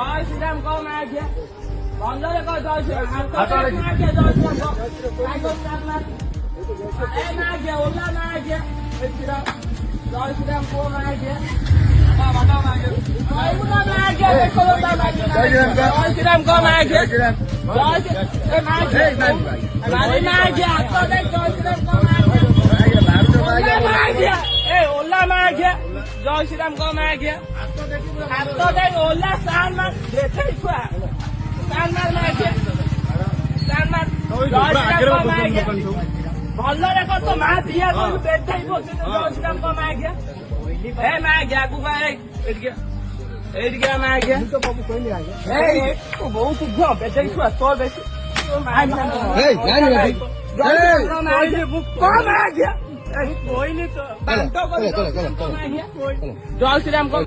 জয় শ্রীরাম কও মা গিয়া বন্ধরে কও জয় শ্রীরাম মা গিয়া জয় শ্রীরাম কও এই মা গিয়া ওলা মা গিয়া শ্রীরাম জয় শ্রীরাম কও মা গিয়া বাবা মা গিয়া জয় ওলা মা গিয়া দেখো ওলা মা গিয়া জয় শ্রীরাম কও মা গিয়া জয় এই মা গিয়া মা গিয়া তো দেখ জয় শ্রীরাম কও মা গিয়া এই ওলা মা গিয়া জয় শ্রীরাম কও মা গিয়া হাত দেখ ওলা সান মার দেখে খুয়া সান মার মা গিয়া সান মার জয় শ্রীরাম কও মা গিয়া ভলরে কত মা দিয়া কইলু বেঠাই বসে জয় শ্রীরাম কও মা গিয়া এ মা গিয়া কুবা এইদিকে মা গিয়া তো বাবু কইলি আগে এই তো বহুত ঘ বেঠাই খুয়া তোর বেশি এই জানি না কও মা গিয়া কইলি তো জয় শ্রীরাম কও